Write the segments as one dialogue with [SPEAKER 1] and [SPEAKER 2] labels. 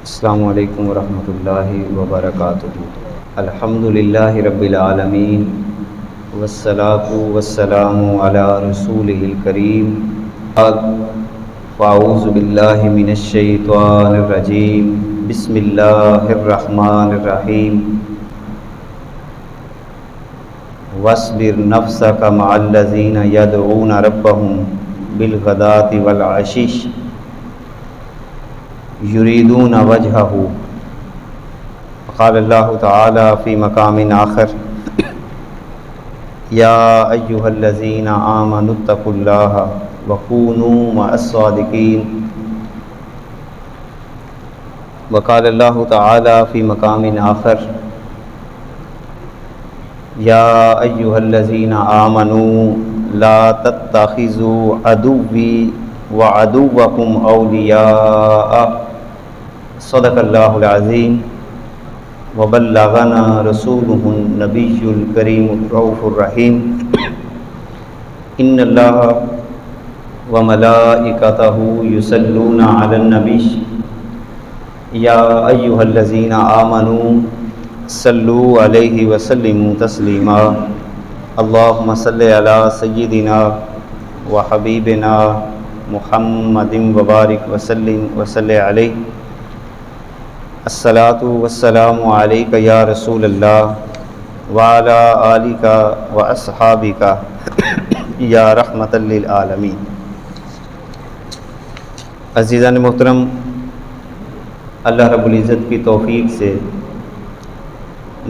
[SPEAKER 1] السلام علیکم ورحمۃ اللہ وبرکاتہ۔ الحمد للہ رب العالمین والصلاة والسلام علی رسولہ الکریم، فاعوذ باللہ من الشیطان الرجیم، بسم اللہ الرحمن الرحیم۔ واصبر نفسک مع الذین یدعون ربهم بالغداة والعشی یریدون وجہہ۔ قال اللہ تعالی فی مقام آخر، یا ایہا الذین آمنوا اتقوا اللہ وکونوا مع الصادقین۔ وقال اللہ تعالی فی مقام آخر، یا ایہا الذین آمنوا لا تتخذوا عدوی وعدوکم اولیاء۔ صدق اللہ العظیم وبلغنا رسولہ النبی الکریم الرؤوف الرحیم۔ ان اللہ وملائکتہ یصلون علی النبی یا ایہا الذین آمنوا صلوا علیہ وسلموا تسلیما۔ اللہم صلی علی سیدنا وحبیبنا محمد وبارک وسلم وصلی علیہ۔ الصلاۃ والسلام علیک یا رسول اللہ وعلی آلک واصحابک یا رحمۃ للعالمین۔ عزیزان محترم، اللہ رب العزت کی توفیق سے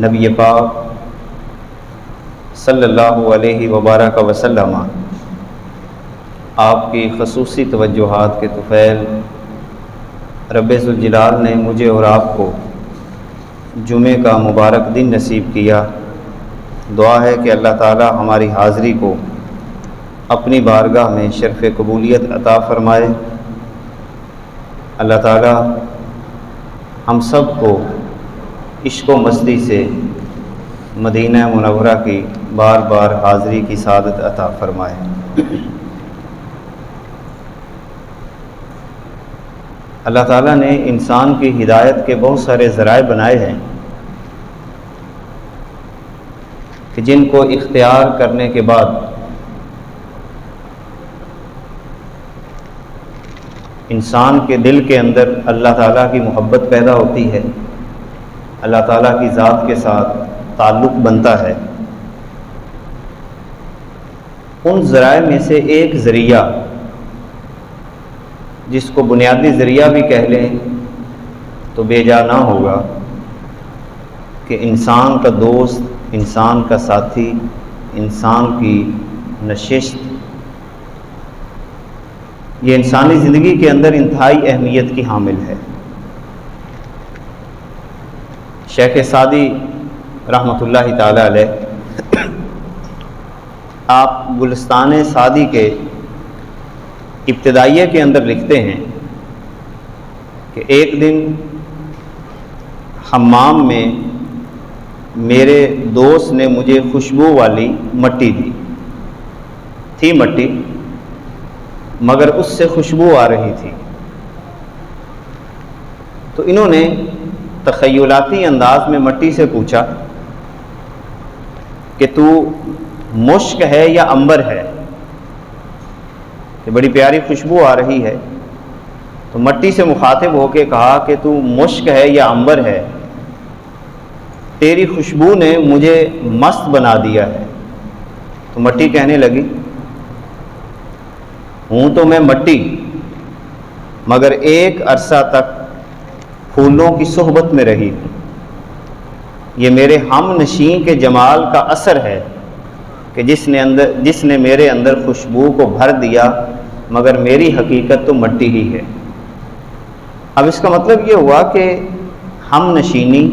[SPEAKER 1] نبی پاک صلی اللہ علیہ وبارک وسلم آپ کی خصوصی توجہات کے طفیل رب ذوالجلال نے مجھے اور آپ کو جمعے کا مبارک دن نصیب کیا۔ دعا ہے کہ اللہ تعالی ہماری حاضری کو اپنی بارگاہ میں شرف قبولیت عطا فرمائے۔ اللہ تعالی ہم سب کو عشق و مستی سے مدینہ منورہ کی بار بار حاضری کی سعادت عطا فرمائے۔ اللہ تعالیٰ نے انسان کی ہدایت کے بہت سارے ذرائع بنائے ہیں کہ جن کو اختیار کرنے کے بعد انسان کے دل کے اندر اللہ تعالیٰ کی محبت پیدا ہوتی ہے، اللہ تعالیٰ کی ذات کے ساتھ تعلق بنتا ہے۔ ان ذرائع میں سے ایک ذریعہ، جس کو بنیادی ذریعہ بھی کہہ لیں تو بے جا نہ ہوگا، کہ انسان کا دوست، انسان کا ساتھی، انسان کی نشست، یہ انسانی زندگی کے اندر انتہائی اہمیت کی حامل ہے۔ شیخ سعدی رحمۃ اللہ تعالی علیہ آپ گلستان سعدی کے ابتدائیہ کے اندر لکھتے ہیں کہ ایک دن حمام میں میرے دوست نے مجھے خوشبو والی مٹی دی تھی، مٹی مگر اس سے خوشبو آ رہی تھی۔ تو انہوں نے تخیلاتی انداز میں مٹی سے پوچھا کہ تو مشک ہے یا عنبر ہے، کہ بڑی پیاری خوشبو آ رہی ہے۔ تو مٹی سے مخاطب ہو کے کہا کہ تو مشک ہے یا عنبر ہے، تیری خوشبو نے مجھے مست بنا دیا ہے۔ تو مٹی کہنے لگی، ہوں تو میں مٹی، مگر ایک عرصہ تک پھولوں کی صحبت میں رہی ہوں۔ یہ میرے ہم نشین کے جمال کا اثر ہے کہ جس نے میرے اندر خوشبو کو بھر دیا، مگر میری حقیقت تو مٹی ہی ہے۔ اب اس کا مطلب یہ ہوا کہ ہم نشینی،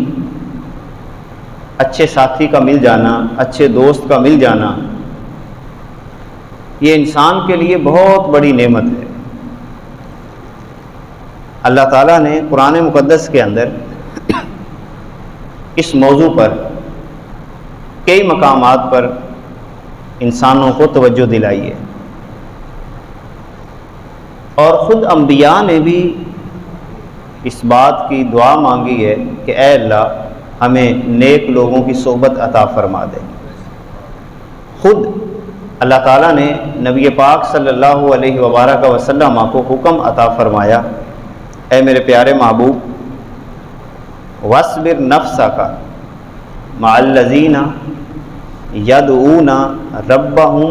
[SPEAKER 1] اچھے ساتھی کا مل جانا، اچھے دوست کا مل جانا، یہ انسان کے لیے بہت بڑی نعمت ہے۔ اللہ تعالیٰ نے قرآن مقدس کے اندر اس موضوع پر کئی مقامات پر انسانوں کو توجہ دلائی ہے، اور خود انبیاء نے بھی اس بات کی دعا مانگی ہے کہ اے اللہ ہمیں نیک لوگوں کی صحبت عطا فرما دے۔ خود اللہ تعالیٰ نے نبی پاک صلی اللہ علیہ وآلہ وسلم کو حکم عطا فرمایا، اے میرے پیارے محبوب، وَاصْبِرْ نَفْسَكَ مَعَ الَّذِينَ يَدْعُونَ رَبَّهُمْ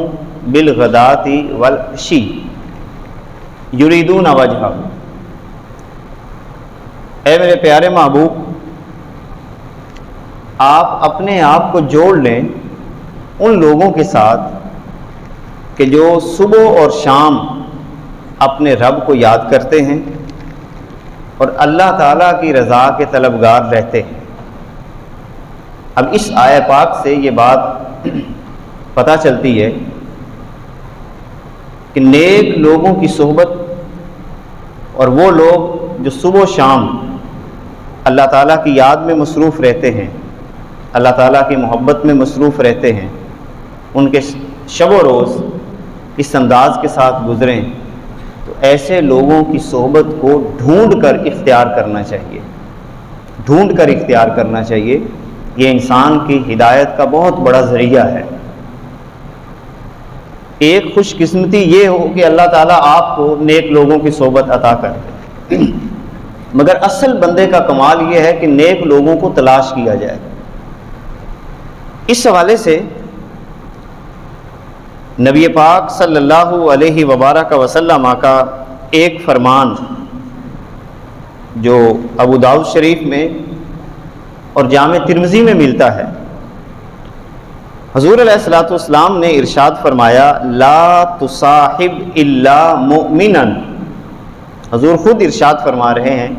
[SPEAKER 1] بِالْغَدَاةِ وَالْعَشِيِّ يُرِيدُونَ وَجْهَهُ۔ اے میرے پیارے محبوب، آپ اپنے آپ کو جوڑ لیں ان لوگوں کے ساتھ کہ جو صبح اور شام اپنے رب کو یاد کرتے ہیں اور اللہ تعالیٰ کی رضا کے طلبگار رہتے ہیں۔ اب اس آیہ پاک سے یہ بات پتہ چلتی ہے کہ نیک لوگوں کی صحبت اور وہ لوگ جو صبح و شام اللہ تعالیٰ کی یاد میں مصروف رہتے ہیں، اللہ تعالیٰ کی محبت میں مصروف رہتے ہیں، ان کے شب و روز اس انداز کے ساتھ گزریں تو ایسے لوگوں کی صحبت کو ڈھونڈ کر اختیار کرنا چاہیے، ڈھونڈ کر اختیار کرنا چاہیے۔ یہ انسان کی ہدایت کا بہت بڑا ذریعہ ہے۔ ایک خوش قسمتی یہ ہو کہ اللہ تعالیٰ آپ کو نیک لوگوں کی صحبت عطا کر دے، مگر اصل بندے کا کمال یہ ہے کہ نیک لوگوں کو تلاش کیا جائے۔ اس حوالے سے نبی پاک صلی اللہ علیہ وآلہ وسلم کا ایک فرمان جو ابو داؤد شریف میں اور جامع ترمذی میں ملتا ہے، حضور علیہ الصلوۃ والسلام نے ارشاد فرمایا، لا تصاحب الا مؤمنا۔ حضور خود ارشاد فرما رہے ہیں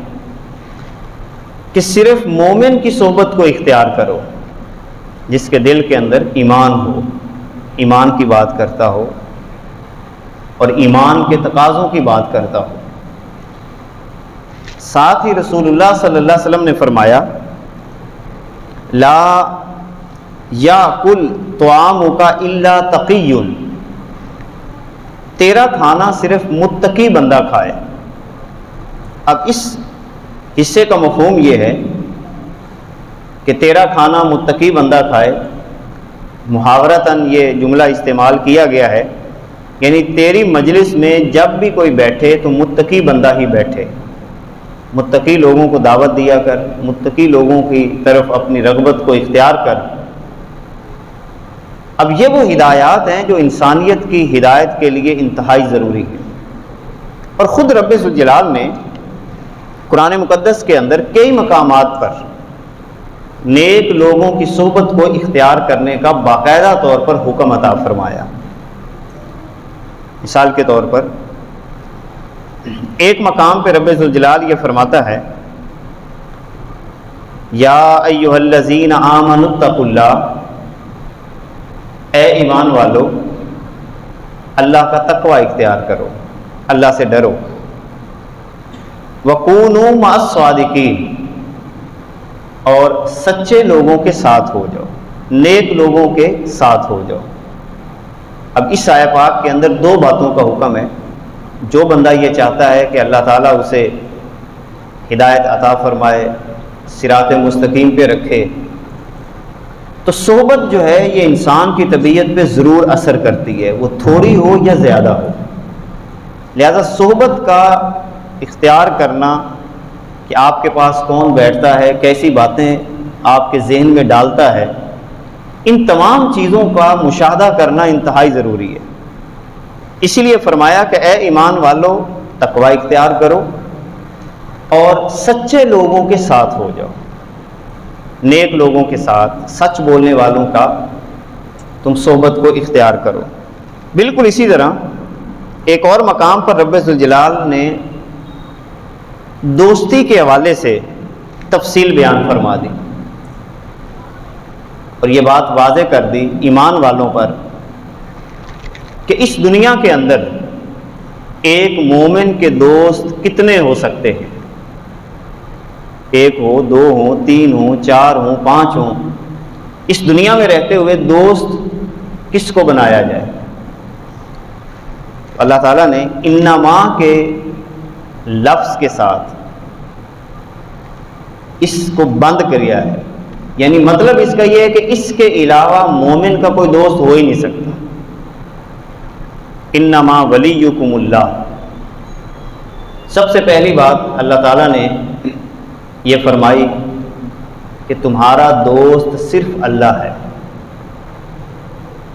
[SPEAKER 1] کہ صرف مومن کی صحبت کو اختیار کرو جس کے دل کے اندر ایمان ہو، ایمان کی بات کرتا ہو اور ایمان کے تقاضوں کی بات کرتا ہو۔ ساتھ ہی رسول اللہ صلی اللہ علیہ وسلم نے فرمایا، لا یاکل طعامک الا تقی۔ تیرا کھانا صرف متقی بندہ کھائے۔ اب اس حصے کا مفہوم یہ ہے کہ تیرا کھانا متقی بندہ کھائے، محاورتاً یہ جملہ استعمال کیا گیا ہے، یعنی تیری مجلس میں جب بھی کوئی بیٹھے تو متقی بندہ ہی بیٹھے، متقی لوگوں کو دعوت دیا کر، متقی لوگوں کی طرف اپنی رغبت کو اختیار کر۔ اب یہ وہ ہدایات ہیں جو انسانیت کی ہدایت کے لیے انتہائی ضروری ہیں، اور خود رب ذوالجلال نے قرآن مقدس کے اندر کئی مقامات پر نیک لوگوں کی صحبت کو اختیار کرنے کا باقاعدہ طور پر حکم عطا فرمایا۔ مثال کے طور پر ایک مقام پہ رب ذوالجلال یہ فرماتا ہے، یا ایھا الذین آمنوا اتقوا اللہ، اے ایمان والو اللہ کا تقوی اختیار کرو، اللہ سے ڈرو، وَكُونُوا مَعَ الصَّادِقِينَ، اور سچے لوگوں کے ساتھ ہو جاؤ، نیک لوگوں کے ساتھ ہو جاؤ۔ اب اس آیہ پاک کے اندر دو باتوں کا حکم ہے۔ جو بندہ یہ چاہتا ہے کہ اللہ تعالیٰ اسے ہدایت عطا فرمائے، صراط مستقیم پہ رکھے، تو صحبت جو ہے یہ انسان کی طبیعت پہ ضرور اثر کرتی ہے، وہ تھوڑی ہو یا زیادہ ہو۔ لہذا صحبت کا اختیار کرنا کہ آپ کے پاس کون بیٹھتا ہے، کیسی باتیں آپ کے ذہن میں ڈالتا ہے، ان تمام چیزوں کا مشاہدہ کرنا انتہائی ضروری ہے۔ اسی لیے فرمایا کہ اے ایمان والو تقوی اختیار کرو اور سچے لوگوں کے ساتھ ہو جاؤ، نیک لوگوں کے ساتھ، سچ بولنے والوں کا تم صحبت کو اختیار کرو۔ بالکل اسی طرح ایک اور مقام پر رب ذوالجلال نے دوستی کے حوالے سے تفصیل بیان فرما دی اور یہ بات واضح کر دی ایمان والوں پر کہ اس دنیا کے اندر ایک مومن کے دوست کتنے ہو سکتے ہیں، ایک ہو، دو ہوں، تین ہوں، چار ہوں، پانچ ہوں۔ اس دنیا میں رہتے ہوئے دوست کس کو بنایا جائے؟ اللہ تعالیٰ نے انما کے لفظ کے ساتھ اس کو بند کیا ہے، یعنی مطلب اس کا یہ ہے کہ اس کے علاوہ مومن کا کوئی دوست ہو ہی نہیں سکتا۔ انما ولیکم اللہ، سب سے پہلی بات اللہ تعالیٰ نے یہ فرمائی کہ تمہارا دوست صرف اللہ ہے،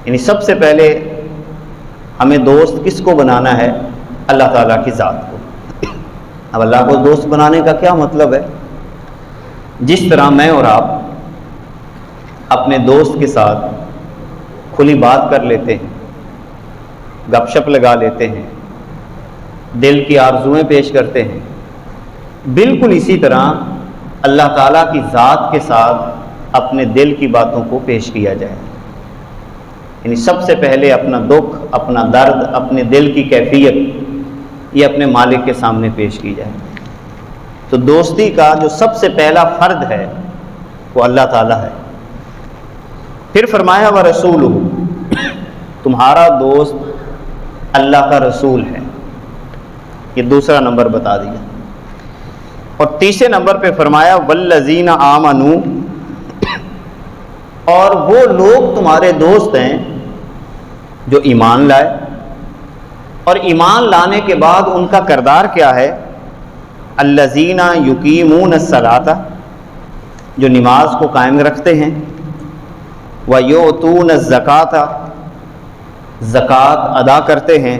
[SPEAKER 1] یعنی سب سے پہلے ہمیں دوست کس کو بنانا ہے؟ اللہ تعالیٰ کی ذات کو۔ اب اللہ کو دوست بنانے کا کیا مطلب ہے؟ جس طرح میں اور آپ اپنے دوست کے ساتھ کھلی بات کر لیتے ہیں، گپ شپ لگا لیتے ہیں، دل کی آرزوئیں پیش کرتے ہیں، بالکل اسی طرح اللہ تعالیٰ کی ذات کے ساتھ اپنے دل کی باتوں کو پیش کیا جائے، یعنی سب سے پہلے اپنا دکھ، اپنا درد، اپنے دل کی کیفیت یہ اپنے مالک کے سامنے پیش کی جائے۔ تو دوستی کا جو سب سے پہلا فرد ہے وہ اللہ تعالیٰ ہے۔ پھر فرمایا وَرَسُولُهُ، تمہارا دوست اللہ کا رسول ہے، یہ دوسرا نمبر بتا دیا۔ اور تیسرے نمبر پہ فرمایا وَالَّذِينَ آمَنُوا، اور وہ لوگ تمہارے دوست ہیں جو ایمان لائے، اور ایمان لانے کے بعد ان کا کردار کیا ہے؟ الذین یقیمون الصلاۃ، جو نماز کو قائم رکھتے ہیں، ویؤتون الزکاۃ، زکوٰۃ ادا کرتے ہیں،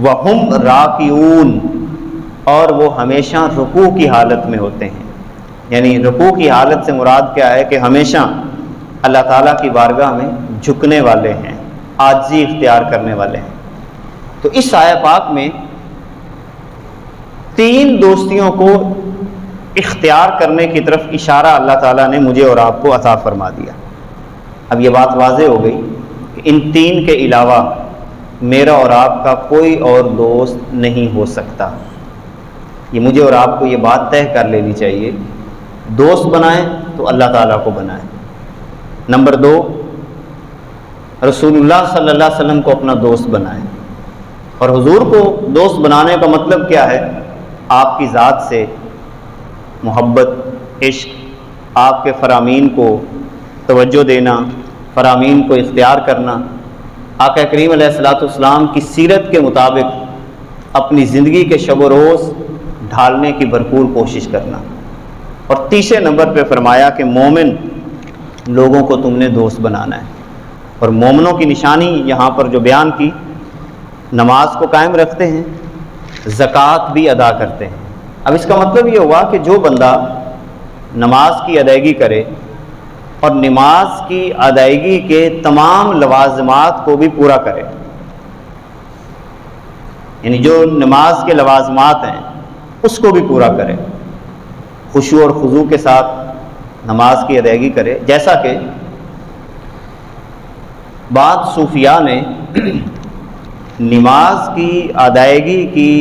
[SPEAKER 1] وہم راکعون، اور وہ ہمیشہ رکوع کی حالت میں ہوتے ہیں، یعنی رکوع کی حالت سے مراد کیا ہے کہ ہمیشہ اللہ تعالیٰ کی بارگاہ میں جھکنے والے ہیں، عاجزی اختیار کرنے والے ہیں۔ تو اس آیہ پاک میں تین دوستیوں کو اختیار کرنے کی طرف اشارہ اللہ تعالیٰ نے مجھے اور آپ کو عطا فرما دیا۔ اب یہ بات واضح ہو گئی کہ ان تین کے علاوہ میرا اور آپ کا کوئی اور دوست نہیں ہو سکتا۔ یہ مجھے اور آپ کو یہ بات طے کر لینی چاہیے، دوست بنائیں تو اللہ تعالیٰ کو بنائیں۔ نمبر دو، رسول اللہ صلی اللہ علیہ وسلم کو اپنا دوست بنائیں، اور حضور کو دوست بنانے کا مطلب کیا ہے؟ آپ کی ذات سے محبت، عشق، آپ کے فرامین کو توجہ دینا، فرامین کو اختیار کرنا، آقا کریم علیہ الصلوۃ والسلام کی سیرت کے مطابق اپنی زندگی کے شب و روز ڈھالنے کی بھرپور کوشش کرنا۔ اور تیسرے نمبر پہ فرمایا کہ مومن لوگوں کو تم نے دوست بنانا ہے، اور مومنوں کی نشانی یہاں پر جو بیان کی، نماز کو قائم رکھتے ہیں، زکوٰۃ بھی ادا کرتے ہیں۔ اب اس کا مطلب یہ ہوا کہ جو بندہ نماز کی ادائیگی کرے اور نماز کی ادائیگی کے تمام لوازمات کو بھی پورا کرے، یعنی جو نماز کے لوازمات ہیں اس کو بھی پورا کرے، خشوع اور خضوع کے ساتھ نماز کی ادائیگی کرے، جیسا کہ بعض صوفیاء نے نماز کی ادائیگی کی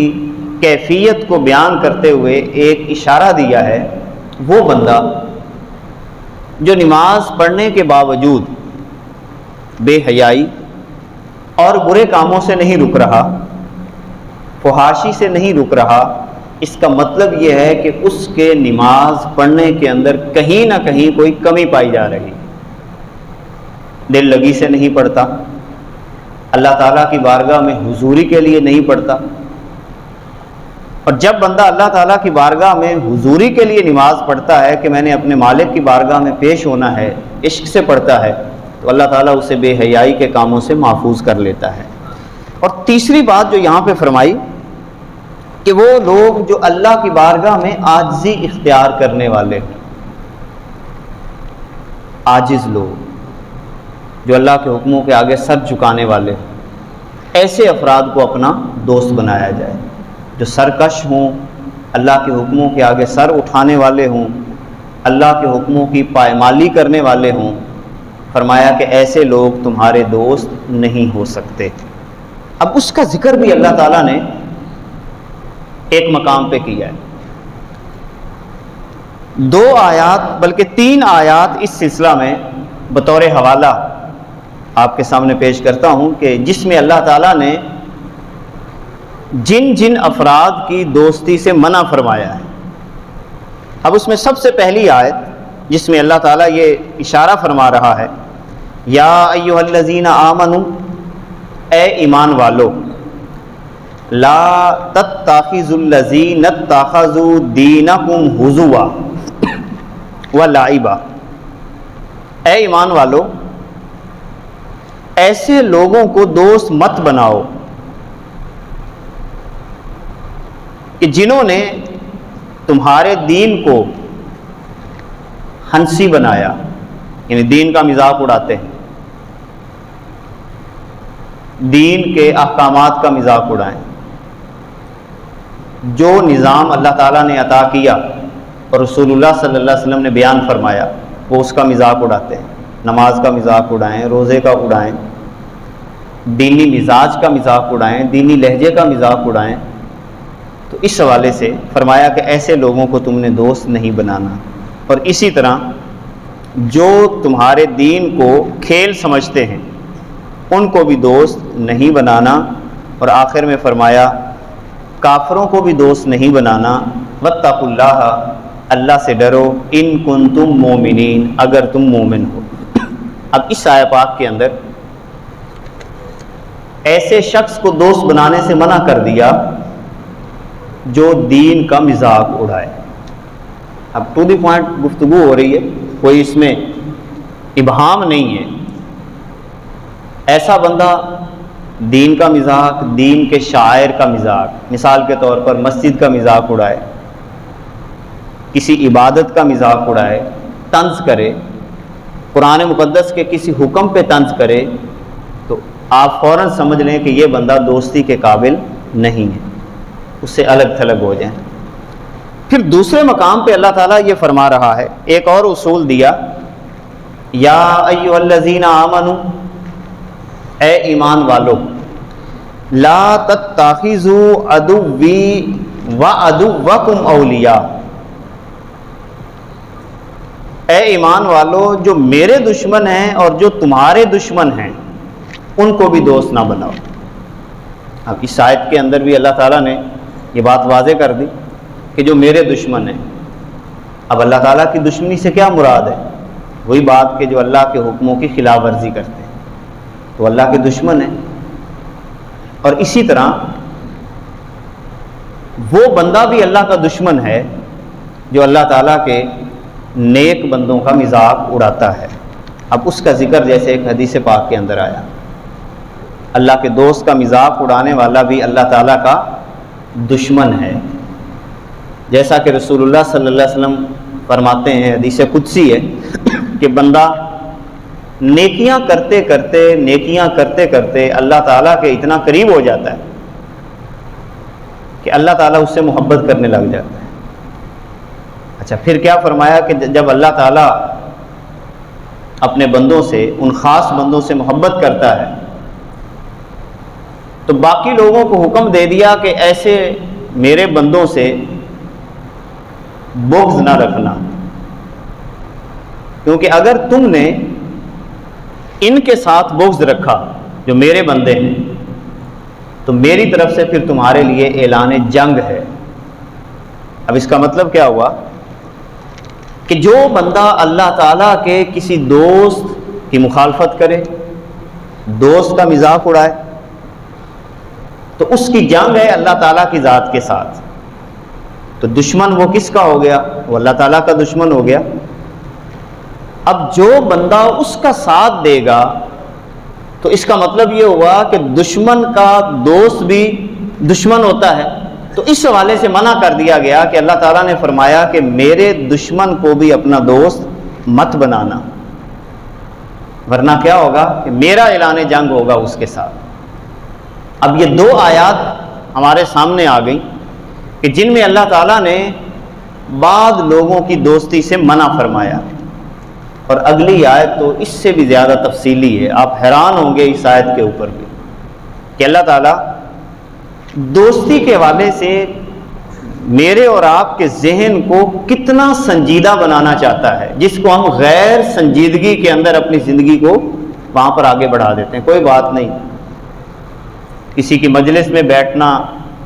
[SPEAKER 1] کیفیت کو بیان کرتے ہوئے ایک اشارہ دیا ہے، وہ بندہ جو نماز پڑھنے کے باوجود بے حیائی اور برے کاموں سے نہیں رک رہا، فحاشی سے نہیں رک رہا، اس کا مطلب یہ ہے کہ اس کے نماز پڑھنے کے اندر کہیں نہ کہیں کوئی کمی پائی جا رہی، دل لگی سے نہیں پڑھتا، اللہ تعالیٰ کی بارگاہ میں حضوری کے لیے نہیں پڑھتا۔ اور جب بندہ اللہ تعالیٰ کی بارگاہ میں حضوری کے لیے نماز پڑھتا ہے کہ میں نے اپنے مالک کی بارگاہ میں پیش ہونا ہے، عشق سے پڑھتا ہے، تو اللہ تعالیٰ اسے بے حیائی کے کاموں سے محفوظ کر لیتا ہے۔ اور تیسری بات جو یہاں پہ فرمائی کہ وہ لوگ جو اللہ کی بارگاہ میں عاجزی اختیار کرنے والے، عاجز لوگ جو اللہ کے حکموں کے آگے سر جھکانے والے، ایسے افراد کو اپنا دوست بنایا جائے، جو سرکش ہوں، اللہ کے حکموں کے آگے سر اٹھانے والے ہوں، اللہ کے حکموں کی پائمالی کرنے والے ہوں۔ فرمایا کہ ایسے لوگ تمہارے دوست نہیں ہو سکتے۔ اب اس کا ذکر بھی اللہ تعالیٰ نے ایک مقام پہ کیا ہے، 2 آیات بلکہ 3 آیات اس سلسلہ میں بطور حوالہ آپ کے سامنے پیش کرتا ہوں کہ جس میں اللہ تعالیٰ نے جن جن افراد کی دوستی سے منع فرمایا ہے، اب اس میں سب سے پہلی آیت جس میں اللہ تعالیٰ یہ اشارہ فرما رہا ہے، یا ایھا الذین آمنوا، اے ایمان والو، لا تتخذوا الذین اتخذوا دینکم ہزوا ولعبا، اے ایمان والو ایسے لوگوں کو دوست مت بناؤ کہ جنہوں نے تمہارے دین کو ہنسی بنایا، یعنی دین کا مذاق اڑاتے ہیں، دین کے احکامات کا مذاق اڑائیں، جو نظام اللہ تعالیٰ نے عطا کیا اور رسول اللہ صلی اللہ علیہ وسلم نے بیان فرمایا وہ اس کا مذاق اڑاتے ہیں، نماز کا مذاق اڑائیں، روزے کا اڑائیں، دینی مزاج کا مذاق اڑائیں، دینی لہجے کا مذاق اڑائیں۔ تو اس حوالے سے فرمایا کہ ایسے لوگوں کو تم نے دوست نہیں بنانا، اور اسی طرح جو تمہارے دین کو کھیل سمجھتے ہیں ان کو بھی دوست نہیں بنانا، اور آخر میں فرمایا کافروں کو بھی دوست نہیں بنانا، واتقوا اللہ، اللہ سے ڈرو، ان کنتم مومنین، اگر تم مومن ہو۔ اب اس آیت پاک کے اندر ایسے شخص کو دوست بنانے سے منع کر دیا جو دین کا مذاق اڑائے۔ اب ٹو دی پوائنٹ گفتگو ہو رہی ہے، کوئی اس میں ابہام نہیں ہے۔ ایسا بندہ دین کا مذاق، دین کے شاعر کا مذاق، مثال کے طور پر مسجد کا مذاق اڑائے، کسی عبادت کا مذاق اڑائے، طنز کرے، قرآن مقدس کے کسی حکم پہ طنز کرے، تو آپ فوراً سمجھ لیں کہ یہ بندہ دوستی کے قابل نہیں ہے، اس سے الگ تھلگ ہو جائیں۔ پھر دوسرے مقام پہ اللہ تعالیٰ یہ فرما رہا ہے، ایک اور اصول دیا، یا ایھا الذین آمنوا، اے ایمان والو، لا تتخذوا عدوی وعدوکم اولیاء، اے ایمان والو جو میرے دشمن ہیں اور جو تمہارے دشمن ہیں ان کو بھی دوست نہ بناؤ۔ اب اس آیت کے اندر بھی اللہ تعالیٰ نے یہ بات واضح کر دی کہ جو میرے دشمن ہیں۔ اب اللہ تعالیٰ کی دشمنی سے کیا مراد ہے؟ وہی بات کہ جو اللہ کے حکموں کی خلاف ورزی کرتے ہیں تو اللہ کے دشمن ہیں۔ اور اسی طرح وہ بندہ بھی اللہ کا دشمن ہے جو اللہ تعالیٰ کے نیک بندوں کا مذاق اڑاتا ہے۔ اب اس کا ذکر جیسے ایک حدیث پاک کے اندر آیا، اللہ کے دوست کا مذاق اڑانے والا بھی اللہ تعالیٰ کا دشمن ہے، جیسا کہ رسول اللہ صلی اللہ علیہ وسلم فرماتے ہیں، حدیث قدسی ہے کہ بندہ نیکیاں کرتے کرتے اللہ تعالیٰ کے اتنا قریب ہو جاتا ہے کہ اللہ تعالیٰ اس سے محبت کرنے لگ جاتا ہے۔ اچھا، پھر کیا فرمایا کہ جب اللہ تعالیٰ اپنے بندوں سے، ان خاص بندوں سے محبت کرتا ہے تو باقی لوگوں کو حکم دے دیا کہ ایسے میرے بندوں سے بغض نہ رکھنا، کیونکہ اگر تم نے ان کے ساتھ بغض رکھا جو میرے بندے ہیں تو میری طرف سے پھر تمہارے لیے اعلان جنگ ہے۔ اب اس کا مطلب کیا ہوا کہ جو بندہ اللہ تعالیٰ کے کسی دوست کی مخالفت کرے، دوست کا مذاق اڑائے، تو اس کی جنگ ہے اللہ تعالیٰ کی ذات کے ساتھ۔ تو دشمن وہ کس کا ہو گیا؟ وہ اللہ تعالیٰ کا دشمن ہو گیا۔ اب جو بندہ اس کا ساتھ دے گا تو اس کا مطلب یہ ہوا کہ دشمن کا دوست بھی دشمن ہوتا ہے۔ تو اس حوالے سے منع کر دیا گیا کہ اللہ تعالیٰ نے فرمایا کہ میرے دشمن کو بھی اپنا دوست مت بنانا، ورنہ کیا ہوگا کہ میرا اعلان جنگ ہوگا اس کے ساتھ۔ اب یہ دو آیات ہمارے سامنے آ گئیں کہ جن میں اللہ تعالیٰ نے بعض لوگوں کی دوستی سے منع فرمایا، اور اگلی آیت تو اس سے بھی زیادہ تفصیلی ہے۔ آپ حیران ہوں گے اس آیت کے اوپر بھی کہ اللہ تعالیٰ دوستی کے حوالے سے میرے اور آپ کے ذہن کو کتنا سنجیدہ بنانا چاہتا ہے، جس کو ہم غیر سنجیدگی کے اندر اپنی زندگی کو وہاں پر آگے بڑھا دیتے ہیں۔ کوئی بات نہیں، کسی کی مجلس میں بیٹھنا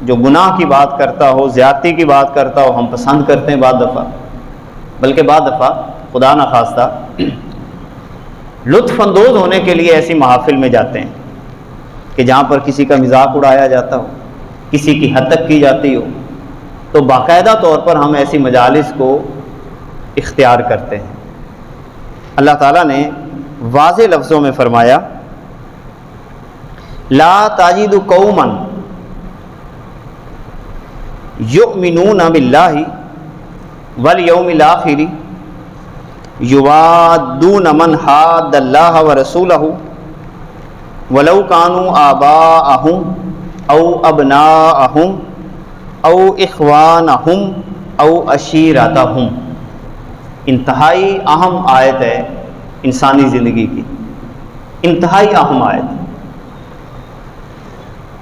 [SPEAKER 1] جو گناہ کی بات کرتا ہو، زیادتی کی بات کرتا ہو، ہم پسند کرتے ہیں بعض دفعہ، بلکہ بعض دفعہ خدا نخواستہ لطف اندوز ہونے کے لیے ایسی محافل میں جاتے ہیں کہ جہاں پر کسی کا مذاق اڑایا جاتا ہو، کسی کی حد تک کی جاتی ہو، تو باقاعدہ طور پر ہم ایسی مجالس کو اختیار کرتے ہیں۔ اللہ تعالیٰ نے واضح لفظوں میں فرمایا لا تجد قوما یؤمنون باللہ والیوم الآخر یوادون من حاد اللہ ورسولہ ولو كانوا آباءهم او ابناءهم او اخوانهم او عشیرتهم۔ انتہائی اہم آیت ہے انسانی زندگی کی، انتہائی اہم آیت۔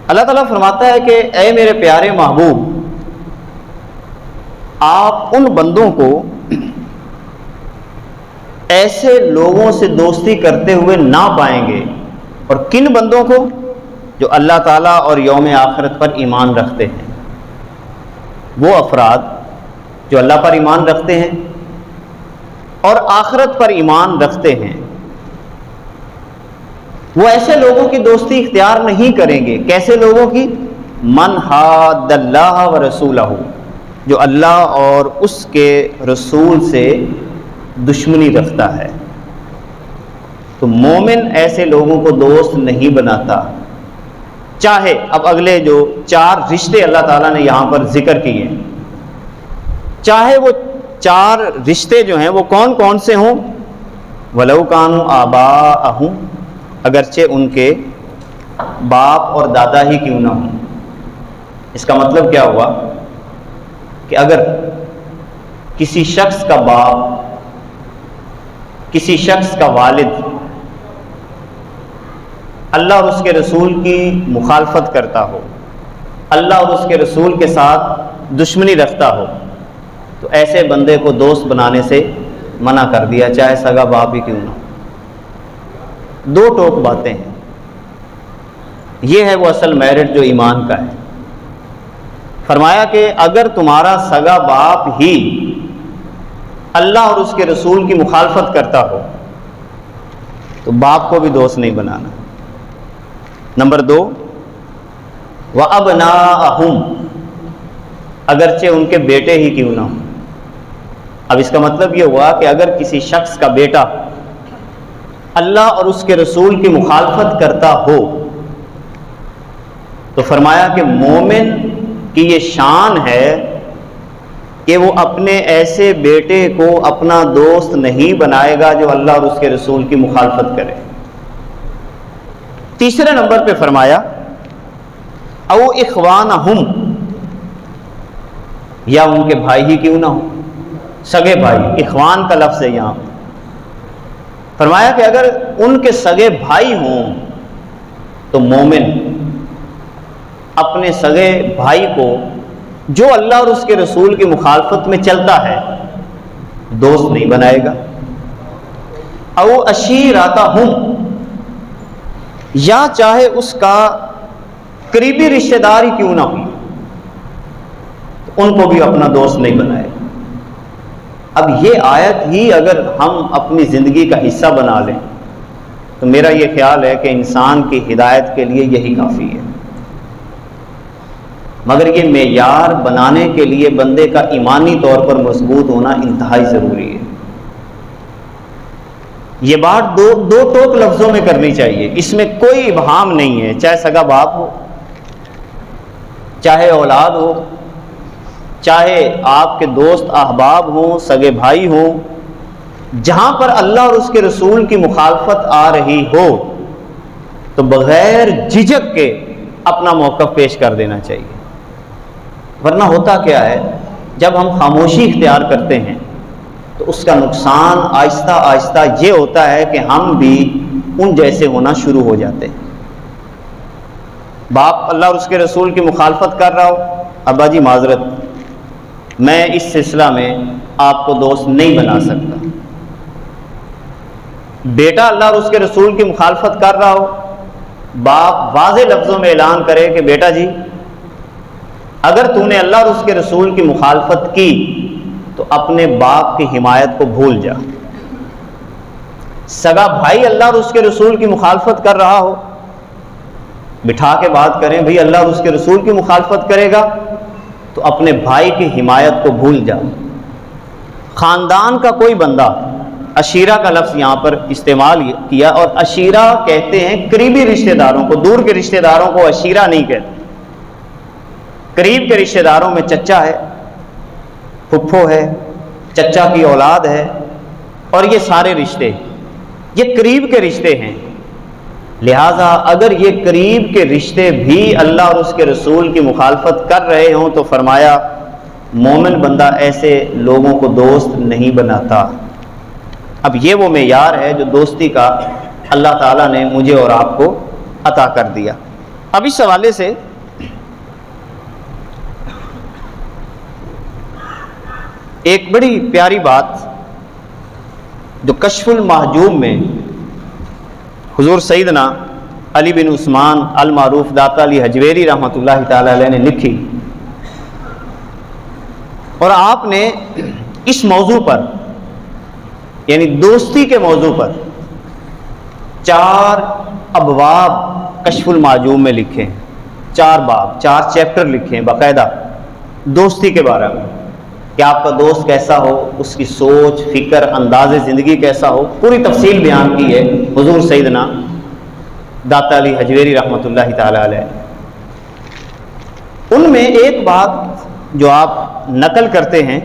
[SPEAKER 1] اللہ تعالیٰ فرماتا ہے کہ اے میرے پیارے محبوب، آپ ان بندوں کو ایسے لوگوں سے دوستی کرتے ہوئے نہ پائیں گے، اور کن بندوں کو؟ جو اللہ تعالیٰ اور یوم آخرت پر ایمان رکھتے ہیں۔ وہ افراد جو اللہ پر ایمان رکھتے ہیں اور آخرت پر ایمان رکھتے ہیں، وہ ایسے لوگوں کی دوستی اختیار نہیں کریں گے۔ کیسے لوگوں کی؟ من حاد اللہ ورسولہ، جو اللہ اور اس کے رسول سے دشمنی رکھتا ہے۔ تو مومن ایسے لوگوں کو دوست نہیں بناتا، چاہے اب اگلے جو 4 رشتے اللہ تعالیٰ نے یہاں پر ذکر کیے ہیں، چاہے وہ 4 رشتے جو ہیں وہ کون کون سے ہوں؟ وَلَوْ كَانُوا آبَاءَهُمْ، اگرچہ ان کے باپ اور دادا ہی کیوں نہ ہوں۔ اس کا مطلب کیا ہوا کہ اگر کسی شخص کا باپ، کسی شخص کا والد اللہ اور اس کے رسول کی مخالفت کرتا ہو، اللہ اور اس کے رسول کے ساتھ دشمنی رکھتا ہو، تو ایسے بندے کو دوست بنانے سے منع کر دیا، چاہے سگا باپ بھی کیوں نہ ہو۔ 2 ٹوک باتیں ہیں۔ یہ ہے وہ اصل میرٹ جو ایمان کا ہے۔ فرمایا کہ اگر تمہارا سگا باپ ہی اللہ اور اس کے رسول کی مخالفت کرتا ہو تو باپ کو بھی دوست نہیں بنانا۔ نمبر 2، وَأَبْنَاءَهُمْ، اگرچہ ان کے بیٹے ہی کیوں نہ ہوں۔ اب اس کا مطلب یہ ہوا کہ اگر کسی شخص کا بیٹا اللہ اور اس کے رسول کی مخالفت کرتا ہو تو فرمایا کہ مومن کی یہ شان ہے کہ وہ اپنے ایسے بیٹے کو اپنا دوست نہیں بنائے گا جو اللہ اور اس کے رسول کی مخالفت کرے۔ تیسرے نمبر پہ فرمایا او اخوانہم، یا ان کے بھائی ہی کیوں نہ ہو، سگے بھائی، اخوان کا لفظ ہے یہاں۔ فرمایا کہ اگر ان کے سگے بھائی ہوں تو مومن اپنے سگے بھائی کو جو اللہ اور اس کے رسول کی مخالفت میں چلتا ہے دوست نہیں بنائے گا۔ او عشیرتہم، یا چاہے اس کا قریبی رشتہ دار ہی کیوں نہ ہو، ان کو بھی اپنا دوست نہیں بنائے گا۔ اب یہ آیت ہی اگر ہم اپنی زندگی کا حصہ بنا لیں تو میرا یہ خیال ہے کہ انسان کی ہدایت کے لیے یہی کافی ہے۔ مگر یہ معیار بنانے کے لیے بندے کا ایمانی طور پر مضبوط ہونا انتہائی ضروری ہے۔ یہ بات دو ٹوک لفظوں میں کرنی چاہیے، اس میں کوئی ابہام نہیں ہے، چاہے سگا باپ ہو، چاہے اولاد ہو، چاہے آپ کے دوست احباب ہوں، سگے بھائی ہوں، جہاں پر اللہ اور اس کے رسول کی مخالفت آ رہی ہو تو بغیر جھجک کے اپنا موقف پیش کر دینا چاہیے۔ ورنہ ہوتا کیا ہے، جب ہم خاموشی اختیار کرتے ہیں تو اس کا نقصان آہستہ آہستہ یہ ہوتا ہے کہ ہم بھی ان جیسے ہونا شروع ہو جاتے ہیں۔ باپ اللہ اور اس کے رسول کی مخالفت کر رہا ہو، ابا جی معذرت، میں اس سلسلہ میں آپ کو دوست نہیں بنا سکتا۔ بیٹا اللہ اور اس کے رسول کی مخالفت کر رہا ہو، باپ واضح لفظوں میں اعلان کرے کہ بیٹا جی اگر تو نے اللہ اور اس کے رسول کی مخالفت کی تو اپنے باپ کی حمایت کو بھول جا۔ سگا بھائی اللہ اور اس کے رسول کی مخالفت کر رہا ہو، بٹھا کے بات کریں بھئی اللہ اور اس کے رسول کی مخالفت کرے گا تو اپنے بھائی کی حمایت کو بھول جا۔ خاندان کا کوئی بندہ، عشیرہ کا لفظ یہاں پر استعمال کیا، اور عشیرہ کہتے ہیں قریبی رشتہ داروں کو، دور کے رشتہ داروں کو عشیرہ نہیں کہتے۔ قریب کے رشتہ داروں میں چچا ہے، پھپھو ہے، چچا کی اولاد ہے، اور یہ سارے رشتے یہ قریب کے رشتے ہیں۔ لہٰذا اگر یہ قریب کے رشتے بھی اللہ اور اس کے رسول کی مخالفت کر رہے ہوں تو فرمایا مومن بندہ ایسے لوگوں کو دوست نہیں بناتا۔ اب یہ وہ معیار ہے جو دوستی کا اللہ تعالیٰ نے مجھے اور آپ کو عطا کر دیا۔ اب اس حوالے سے ایک بڑی پیاری بات جو کشف المحجوب میں حضور سیدنا علی بن عثمان المعروف داتا علی حجویری رحمۃ اللہ تعالی علیہ نے لکھی، اور آپ نے اس موضوع پر یعنی دوستی کے موضوع پر 4 ابواب کشف المحجوب میں لکھے ہیں، 4 باب، 4 چیپٹر لکھے ہیں باقاعدہ دوستی کے بارے میں، کہ آپ کا دوست کیسا ہو، اس کی سوچ، فکر، انداز زندگی کیسا ہو، پوری تفصیل بیان کی ہے حضور سیدنا داتا علی حجویری رحمۃ اللہ تعالی علیہ۔ ان میں ایک بات جو آپ نقل کرتے ہیں،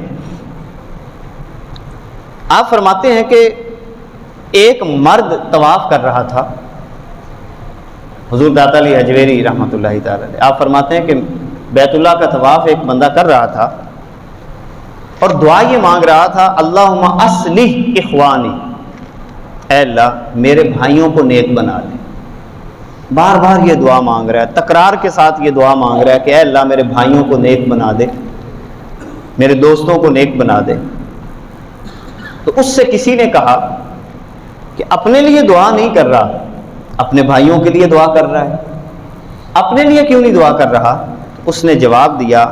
[SPEAKER 1] آپ فرماتے ہیں کہ ایک مرد طواف کر رہا تھا، حضور داتا علی حجویری رحمۃ اللہ تعالی علیہ، آپ فرماتے ہیں کہ بیت اللہ کا طواف ایک بندہ کر رہا تھا اور دعا یہ مانگ رہا تھا اللہم اصلح اخوانی، اے اللہ میرے بھائیوں کو نیک بنا دے۔ بار بار یہ دعا مانگ رہا ہے، تکرار کے ساتھ یہ دعا مانگ رہا ہے کہ اے اللہ میرے بھائیوں کو نیک بنا دے، میرے دوستوں کو نیک بنا دے۔ تو اس سے کسی نے کہا کہ اپنے لیے دعا نہیں کر رہا، اپنے بھائیوں کے لیے دعا کر رہا ہے، اپنے لیے کیوں نہیں دعا کر رہا؟ اس نے جواب دیا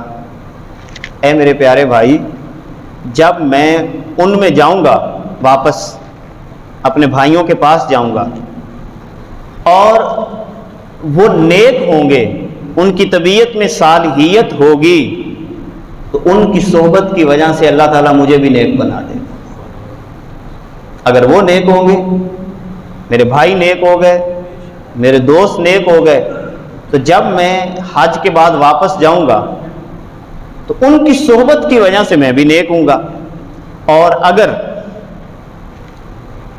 [SPEAKER 1] اے میرے پیارے بھائی، جب میں ان میں جاؤں گا، واپس اپنے بھائیوں کے پاس جاؤں گا اور وہ نیک ہوں گے، ان کی طبیعت میں صالحیت ہوگی، تو ان کی صحبت کی وجہ سے اللہ تعالیٰ مجھے بھی نیک بنا دے۔ اگر وہ نیک ہوں گے، میرے بھائی نیک ہو گئے، میرے دوست نیک ہو گئے، تو جب میں حج کے بعد واپس جاؤں گا تو ان کی صحبت کی وجہ سے میں بھی نیک ہوں گا، اور اگر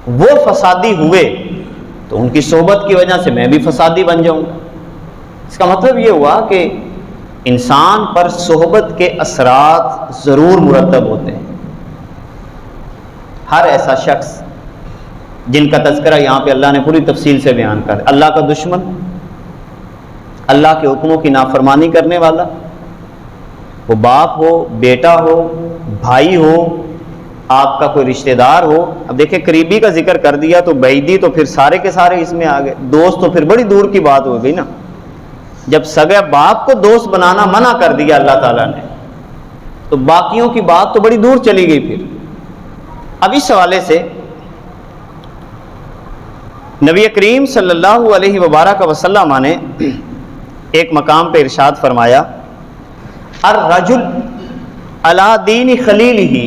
[SPEAKER 1] وہ فسادی ہوئے تو ان کی صحبت کی وجہ سے میں بھی فسادی بن جاؤں گا۔ اس کا مطلب یہ ہوا کہ انسان پر صحبت کے اثرات ضرور مرتب ہوتے ہیں۔ ہر ایسا شخص جن کا تذکرہ یہاں پہ اللہ نے پوری تفصیل سے بیان کر، اللہ کا دشمن، اللہ کے حکموں کی نافرمانی کرنے والا، وہ باپ ہو، بیٹا ہو، بھائی ہو، آپ کا کوئی رشتہ دار ہو۔ اب دیکھیں قریبی کا ذکر کر دیا تو بعیدی تو پھر سارے کے سارے اس میں آ گئے، دوست تو پھر بڑی دور کی بات ہو گئی نا۔ جب سگے باپ کو دوست بنانا منع کر دیا اللہ تعالیٰ نے تو باقیوں کی بات تو بڑی دور چلی گئی پھر۔ اب اس حوالے سے نبی کریم صلی اللہ علیہ وبارک وسلم نے ایک مقام پہ ارشاد فرمایا الرجل علی دین خلیلہ،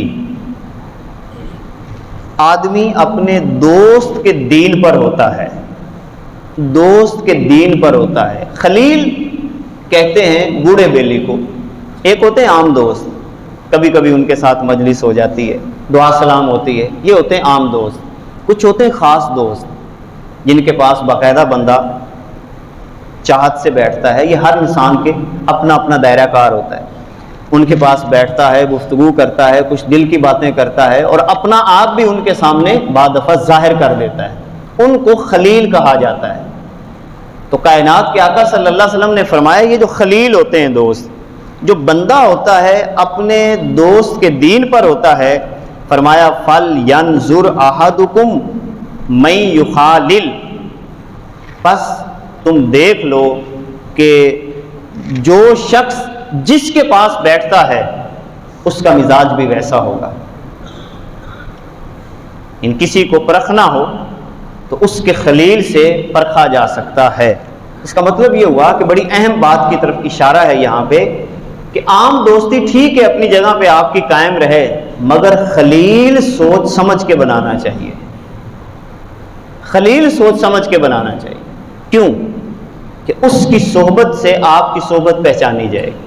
[SPEAKER 1] آدمی اپنے دوست کے دین پر ہوتا ہے، دوست کے دین پر ہوتا ہے۔ خلیل کہتے ہیں بوڑھے بیلی کو، ایک ہوتے ہیں عام دوست، کبھی کبھی ان کے ساتھ مجلس ہو جاتی ہے، دعا سلام ہوتی ہے، یہ ہوتے ہیں عام دوست۔ کچھ ہوتے ہیں خاص دوست جن کے پاس باقاعدہ بندہ چاہت سے بیٹھتا ہے، یہ ہر انسان کے اپنا اپنا دائرہ کار ہوتا ہے، ان کے پاس بیٹھتا ہے، گفتگو کرتا ہے، کچھ دل کی باتیں کرتا ہے اور اپنا آپ بھی ان کے سامنے بعض دفعہ ظاہر کر دیتا ہے، ان کو خلیل کہا جاتا ہے۔ تو کائنات کے آقا صلی اللہ علیہ وسلم نے فرمایا یہ جو خلیل ہوتے ہیں دوست، جو بندہ ہوتا ہے اپنے دوست کے دین پر ہوتا ہے، فرمایا فَلْيَنْظُرْ أَحَدُكُمْ مَن يُخَالِلْ، پس تم دیکھ لو کہ جو شخص جس کے پاس بیٹھتا ہے اس کا مزاج بھی ویسا ہوگا۔ ان کسی کو پرکھنا ہو تو اس کے خلیل سے پرکھا جا سکتا ہے۔ اس کا مطلب یہ ہوا کہ بڑی اہم بات کی طرف اشارہ ہے یہاں پہ کہ عام دوستی ٹھیک ہے اپنی جگہ پہ آپ کی قائم رہے، مگر خلیل سوچ سمجھ کے بنانا چاہیے۔ خلیل سوچ سمجھ کے بنانا چاہیے۔ کیوں؟ کہ اس کی صحبت سے آپ کی صحبت پہچانی جائے گی،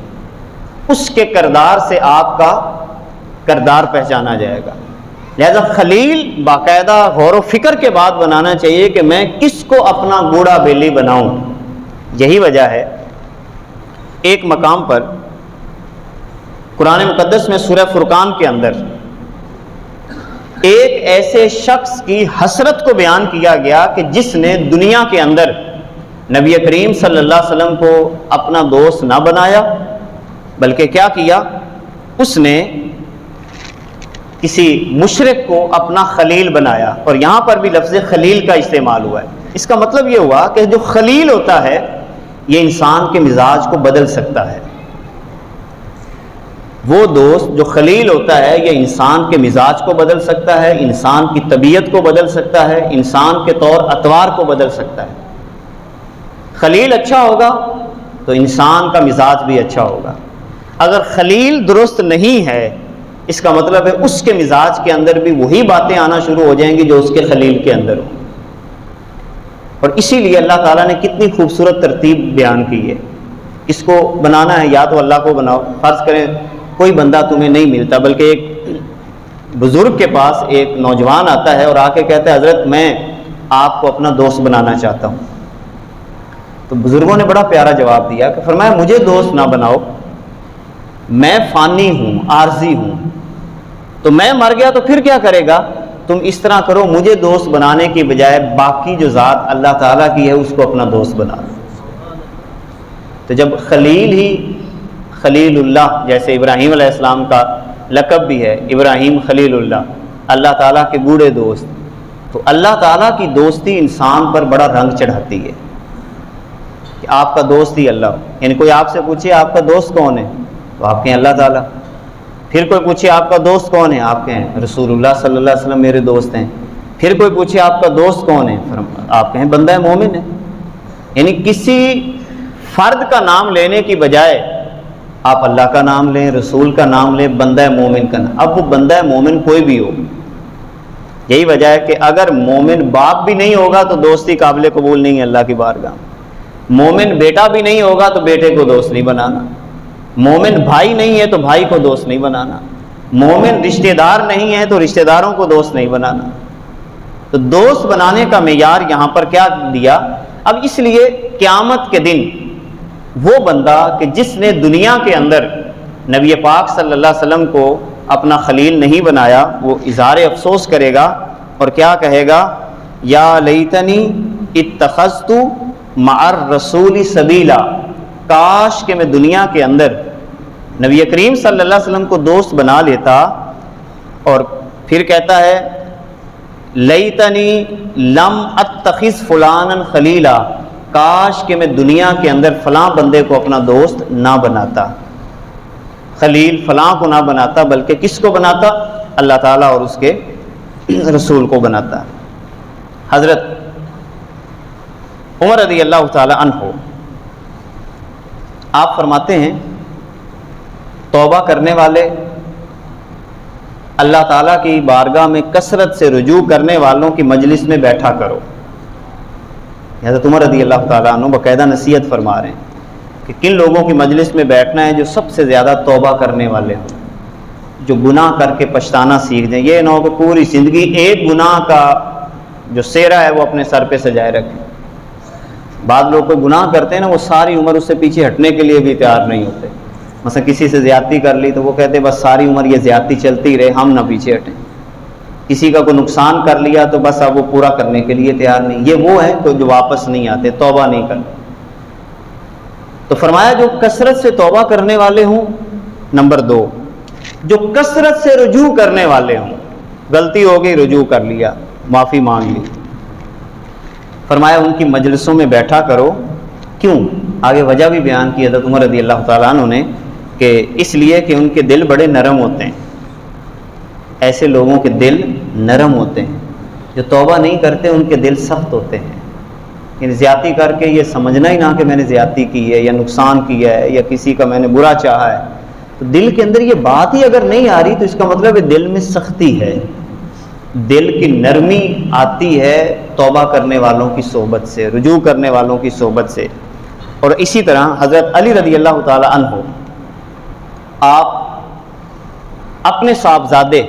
[SPEAKER 1] اس کے کردار سے آپ کا کردار پہچانا جائے گا۔ لہذا خلیل باقاعدہ غور و فکر کے بعد بنانا چاہیے کہ میں کس کو اپنا گوڑا بیلی بناؤں۔ یہی وجہ ہے ایک مقام پر قرآن مقدس میں سورہ فرقان کے اندر ایک ایسے شخص کی حسرت کو بیان کیا گیا کہ جس نے دنیا کے اندر نبی کریم صلی اللہ علیہ وسلم کو اپنا دوست نہ بنایا، بلکہ کیا کیا، اس نے کسی مشرک کو اپنا خلیل بنایا۔ اور یہاں پر بھی لفظ خلیل کا استعمال ہوا ہے۔ اس کا مطلب یہ ہوا کہ جو خلیل ہوتا ہے یہ انسان کے مزاج کو بدل سکتا ہے۔ وہ دوست جو خلیل ہوتا ہے یہ انسان کے مزاج کو بدل سکتا ہے، انسان کی طبیعت کو بدل سکتا ہے، انسان کے طور اطوار کو بدل سکتا ہے۔ خلیل اچھا ہوگا تو انسان کا مزاج بھی اچھا ہوگا۔ اگر خلیل درست نہیں ہے اس کا مطلب ہے اس کے مزاج کے اندر بھی وہی باتیں آنا شروع ہو جائیں گی جو اس کے خلیل کے اندر ہوں۔ اور اسی لیے اللہ تعالیٰ نے کتنی خوبصورت ترتیب بیان کی ہے۔ اس کو بنانا ہے یا تو اللہ کو بناؤ۔ فرض کریں کوئی بندہ تمہیں نہیں ملتا، بلکہ ایک بزرگ کے پاس ایک نوجوان آتا ہے اور آ کے کہتا ہے حضرت میں آپ کو اپنا دوست بنانا چاہتا ہوں۔ تو بزرگوں نے بڑا پیارا جواب دیا کہ فرمایا مجھے دوست نہ بناؤ، میں فانی ہوں، عارضی ہوں، تو میں مر گیا تو پھر کیا کرے گا؟ تم اس طرح کرو، مجھے دوست بنانے کی بجائے باقی جو ذات اللہ تعالیٰ کی ہے اس کو اپنا دوست بنا لو۔ تو جب خلیل ہی خلیل اللہ، جیسے ابراہیم علیہ السلام کا لقب بھی ہے ابراہیم خلیل اللہ، اللہ تعالیٰ کے گوڑے دوست، تو اللہ تعالیٰ کی دوستی انسان پر بڑا رنگ چڑھاتی ہے کہ آپ کا دوست ہی اللہ ہو۔ یعنی کوئی آپ سے پوچھے آپ کا دوست کون ہے تو آپ کہیں اللہ تعالیٰ، پھر کوئی پوچھے آپ کا دوست کون ہے آپ کہیں رسول اللہ صلی اللہ علیہ وسلم میرے دوست ہیں، پھر کوئی پوچھے آپ کا دوست کون ہے آپ کہیں بندہ مومن ہے۔ یعنی کسی فرد کا نام لینے کی بجائے آپ اللہ کا نام لیں، رسول کا نام لیں، بندہ مومن کا نام۔ اب وہ بندہ مومن کوئی بھی ہو، یہی وجہ ہے کہ اگر مومن باپ بھی نہیں ہوگا تو دوستی قابل قبول نہیں ہے اللہ کی بارگاہ۔ مومن بیٹا بھی نہیں ہوگا تو بیٹے کو دوست نہیں بنانا، مومن بھائی نہیں ہے تو بھائی کو دوست نہیں بنانا، مومن رشتہ دار نہیں ہے تو رشتہ داروں کو دوست نہیں بنانا۔ تو دوست بنانے کا معیار یہاں پر کیا دیا؟ اب اس لیے قیامت کے دن وہ بندہ کہ جس نے دنیا کے اندر نبی پاک صلی اللہ علیہ وسلم کو اپنا خلیل نہیں بنایا وہ اظہار افسوس کرے گا اور کیا کہے گا؟ یا لیتنی اتخذت مع الرسول سبیلا، کاش کہ میں دنیا کے اندر نبی کریم صلی اللہ علیہ وسلم کو دوست بنا لیتا۔ اور پھر کہتا ہے لیتنی لم اتخذ فلانا خلیلا، کاش کہ میں دنیا کے اندر فلاں بندے کو اپنا دوست نہ بناتا، خلیل فلاں کو نہ بناتا، بلکہ کس کو بناتا؟ اللہ تعالیٰ اور اس کے رسول کو بناتا۔ حضرت عمر رضی اللہ تعالی عنہ آپ فرماتے ہیں توبہ کرنے والے، اللہ تعالیٰ کی بارگاہ میں کثرت سے رجوع کرنے والوں کی مجلس میں بیٹھا کرو۔ حضرت عمر رضی اللہ تعالیٰ عنہ باقاعدہ نصیحت فرما رہے ہیں کہ کن لوگوں کی مجلس میں بیٹھنا ہے؟ جو سب سے زیادہ توبہ کرنے والے ہوں، جو گناہ کر کے پچھتانا سیکھ دیں۔ یہ نہ ہو کہ پوری زندگی ایک گناہ کا جو سہرا ہے وہ اپنے سر پہ سجائے رکھیں۔ بعض لوگ کوئی گناہ کرتے ہیں نا، وہ ساری عمر اس سے پیچھے ہٹنے کے لیے بھی تیار نہیں ہوتے۔ مثلا کسی سے زیادتی کر لی تو وہ کہتے بس ساری عمر یہ زیادتی چلتی رہے، ہم نہ پیچھے ہٹیں۔ کسی کا کوئی نقصان کر لیا تو بس اب وہ پورا کرنے کے لیے تیار نہیں۔ یہ وہ ہیں کہ جو واپس نہیں آتے، توبہ نہیں کرتے۔ تو فرمایا جو کثرت سے توبہ کرنے والے ہوں، نمبر 2 جو کثرت سے رجوع کرنے والے ہوں، غلطی ہو گئی رجوع کر لیا، معافی مانگ لی، فرمایا ان کی مجلسوں میں بیٹھا کرو۔ کیوں؟ آگے وجہ بھی بیان کی حضرت عمر رضی اللہ تعالیٰ عنہ نے کہ اس لیے کہ ان کے دل بڑے نرم ہوتے ہیں. ایسے لوگوں کے دل نرم ہوتے ہیں. جو توبہ نہیں کرتے ان کے دل سخت ہوتے ہیں. یعنی زیادتی کر کے یہ سمجھنا ہی نہ کہ میں نے زیادتی کی ہے یا نقصان کیا ہے یا کسی کا میں نے برا چاہا ہے، تو دل کے اندر یہ بات ہی اگر نہیں آ رہی تو اس کا مطلب ہے دل میں سختی ہے، دل کی نرمی آتی ہے توبہ کرنے والوں کی صحبت سے، رجوع کرنے والوں کی صحبت سے. اور اسی طرح حضرت علی رضی اللہ تعالی عنہ، آپ اپنے صاحبزادے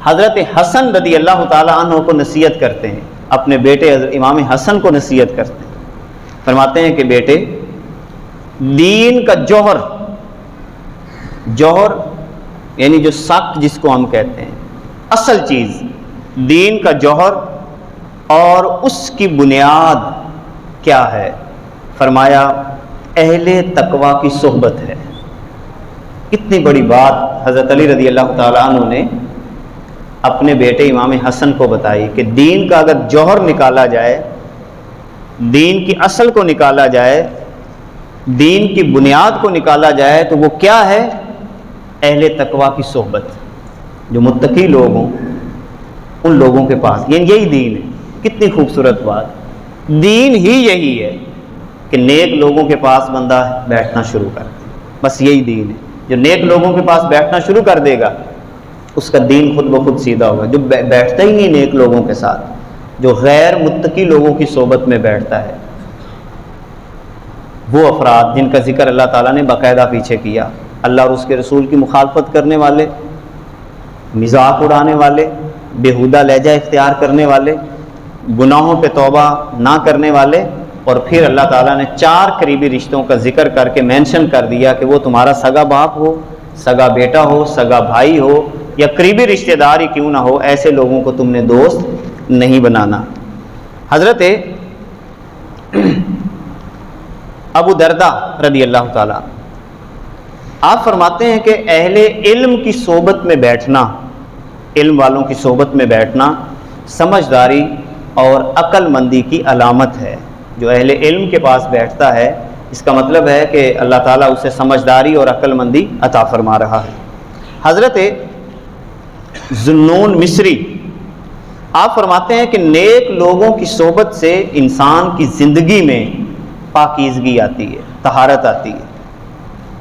[SPEAKER 1] حضرت حسن رضی اللہ تعالی عنہ کو نصیحت کرتے ہیں، اپنے بیٹے حضرت امام حسن کو نصیحت کرتے ہیں. فرماتے ہیں کہ بیٹے، دین کا جوہر یعنی جو سخت جس کو ہم کہتے ہیں، اصل چیز دین کا جوہر اور اس کی بنیاد کیا ہے؟ فرمایا اہل تقوی کی صحبت ہے. اتنی بڑی بات حضرت علی رضی اللہ تعالی عنہ نے اپنے بیٹے امام حسن کو بتائی کہ دین کا اگر جوہر نکالا جائے، دین کی اصل کو نکالا جائے، دین کی بنیاد کو نکالا جائے تو وہ کیا ہے؟ اہل تقوی کی صحبت. جو متقی لوگ ہوں ان لوگوں کے پاس، یہی دین ہے. کتنی خوبصورت بات. دین ہی یہی ہے کہ نیک لوگوں کے پاس بندہ بیٹھنا شروع کر دے. بس یہی دین ہے. جو نیک لوگوں کے پاس بیٹھنا شروع کر دے گا اس کا دین خود بخود سیدھا ہوگا. جو بیٹھتا ہی نہیں نیک لوگوں کے ساتھ، جو غیر متقی لوگوں کی صحبت میں بیٹھتا ہے، وہ افراد جن کا ذکر اللہ تعالیٰ نے باقاعدہ پیچھے کیا، اللہ اور اس کے رسول کی مخالفت کرنے والے، مذاق اڑانے والے، بیہودہ لہجہ اختیار کرنے والے، گناہوں پہ توبہ نہ کرنے والے، اور پھر اللہ تعالیٰ نے 4 قریبی رشتوں کا ذکر کر کے مینشن کر دیا کہ وہ تمہارا سگا باپ ہو، سگا بیٹا ہو، سگا بھائی ہو یا قریبی رشتہ دار ہی کیوں نہ ہو، ایسے لوگوں کو تم نے دوست نہیں بنانا. حضرت ابو دردہ رضی اللہ تعالیٰ، آپ فرماتے ہیں کہ اہل علم کی صحبت میں بیٹھنا، علم والوں کی صحبت میں بیٹھنا سمجھداری اور عقل مندی کی علامت ہے. جو اہل علم کے پاس بیٹھتا ہے اس کا مطلب ہے کہ اللہ تعالیٰ اسے سمجھداری اور عقل مندی عطا فرما رہا ہے. حضرت ذنون مصری، آپ فرماتے ہیں کہ نیک لوگوں کی صحبت سے انسان کی زندگی میں پاکیزگی آتی ہے، طہارت آتی ہے.